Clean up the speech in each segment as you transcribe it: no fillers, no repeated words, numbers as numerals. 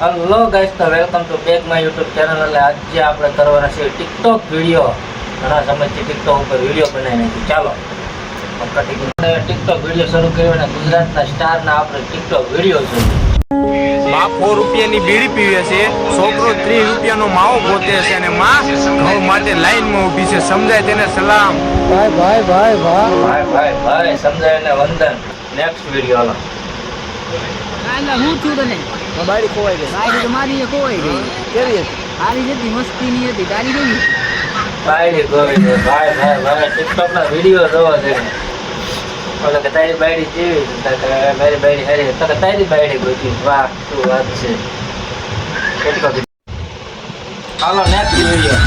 Hello guys, તો welcome to back my YouTube channel. એટલે આજે આપણે કરવાના છે ટિકટોક વિડીયો. ઘણા સમયથી ટિકટોક ઉપર વિડીયો બનાવી નાખી. ચાલો ટિકટોક વિડીયો શરૂ કર્યો અને ગુજરાતના સ્ટારના આપણે ટિકટોક વિડીયો છે. બાપ 4 રૂપિયાની બીડી પીવે છે, છોકરો 30 રૂપિયાનો માવો ગોતે છે અને માં ઘઉં માટે લાઈનમાં ઊભી છે. સમજાય તેને સલામ. ભાઈ ભાઈ ભાઈ ભાઈ ભાઈ ભાઈ સમજાય ને વંદન. નેક્સ્ટ વિડીયો હાલો. હું છું તને બાયડી ખોવાઈ ગઈ. બાયડી તો મારી ખોવાઈ ગઈ. કેવી હતી? સારી હતી, મસ્તી ની હતી. તારી કેવી? બાયડી ગોવી છે. ભાઈ ભાઈ ભાઈ ટિકટોક ના વિડીયો જોવા છે. ઓલે કે તારી બાયડી જેવી મારી બાયડી હારી તો તારી બાયડી ગોતી. વાહ શું વાત છે. ટિકટોક હાલો નેક્સ્ટ વિડીયો.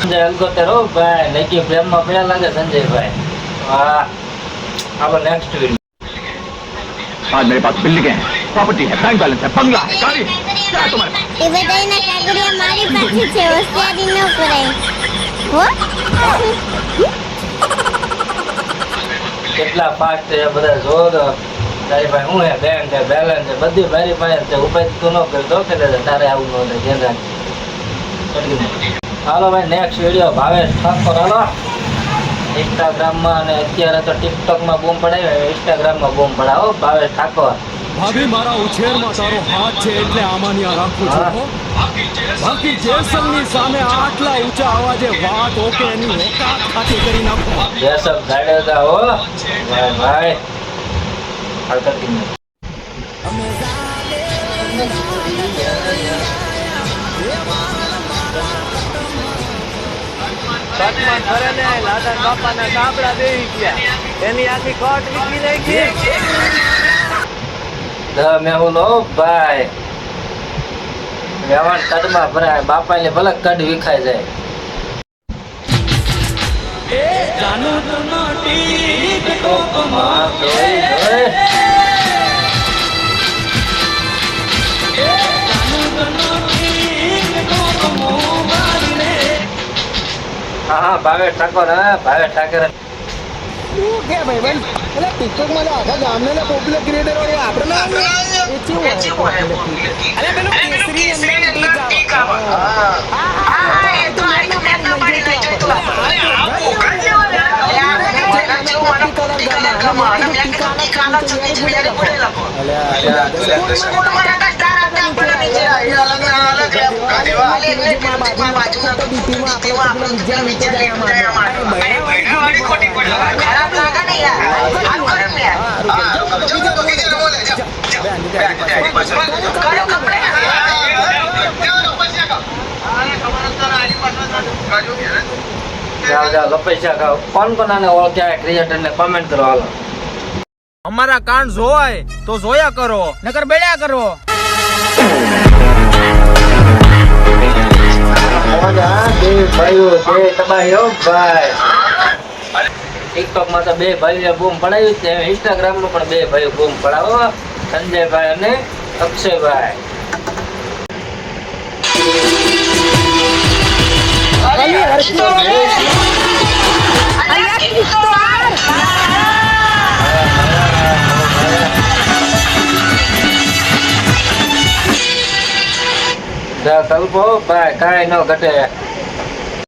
સંજય અલગોતેરો ભાઈ નકી પ્રેમમાં પડ્યા લાગે સંજયભાઈ. વાહ આપણે નેક્સ્ટ વિડીયો. आज मेरे पास बिल्डिंग है, प्रॉपर्टी है, बैंक बैलेंस है, बंगला है, गाड़ी है, क्या है तुम्हारे पास? એ બધાયના કાગળિયા મારી પાસે છે, હોશિયારી ન કરાય હો. કેટલા ફાસ્ટ છે બધા જો તો. તારી પાસે શું હે? બેંક છે, બેલેન્સ છે, બધી મારી પાસે છે. ઉપાય તું ન કરતો કે તારે આવું ન થાય. ધ્યાન રાખજે. હાલો ભાઈ નેક્સ્ટ વિડીયો. ભાવેશ ઠાકોર હાલો. ઇન્સ્ટાગ્રામમાં અને અત્યારે તો ટિકટોકમાં બૂમ પડાવ્યો, ઇન્સ્ટાગ્રામમાં બૂમ પડાવો. ભાવેશ ઠાકોર ભાભી મારા ઉછેરમાં તારો હાથ છે એટલે આમાંની આ રાખું છું હો. બાકી જેસલની સામે આટલા ઊંચા અવાજે વાત ઓકે એની ઓકાત ખાતી કરી નાખો. જેસબ જાડેજા હો ભાઈ ભાઈ. હાલ કરતી નહીં. સતમાં ઘરે ને લાદા બાપાના કાપડા બેહી ગયા. એની આખી કોટ વીકી નાખી. મેહુલો ભાઈ વ્યવહાર કદમાં ભરાય. બાપાને ભલે કદ વિખાઈ જાય. હા હા ભાવેશ ઠાકોર. હા ભાવેશ ઠાકોર. શું કે ભાઈ બન? એટલે ટિકટોક માં આખા ગામને પોપ્યુલર ક્રિએટર હોય આપણે ના અરે પેલું કેસરી અંદર ટીક આવે. હા એ તો આટલા મારના પાડી લઈ જાય તો અરે આ મોકલ દેવા યાર કમાલ મેં ટીકાના ચૂકી છોડ્યા પડે લખો સ્કૂલમાં રાકા સ્ટાર હતા પણ નીચે અલગ અલગ મુકા દેવા એટલે માં બાજુના તો બીપીમાં આપણે વિચાર લે અમારે બૈરા વાળી ખોટી પડે. ખરાબ લાગે ને યાર. આ કરે ને યાર. બીજા બોલે જા કરો કપડે જાઓ પૈસા ખાઓ. કોણ કોણ આને ઓળખ્યા ક્રિએટર ને કમેન્ટ કરો હાલો. અમારા કાન જોવાય તો જોયા કરો, નકર બેડ્યા કરો. ટિકટોક માં તો બે ભાઈઓ બૂમ પડાવ્યું છે. ઇન્સ્ટાગ્રામ માં પણ બે ભાઈઓ બૂમ પડાવો. સંજયભાઈ અને અક્ષયભાઈ. કલ્પો ભાઈ કાંઈ ન ઘટે.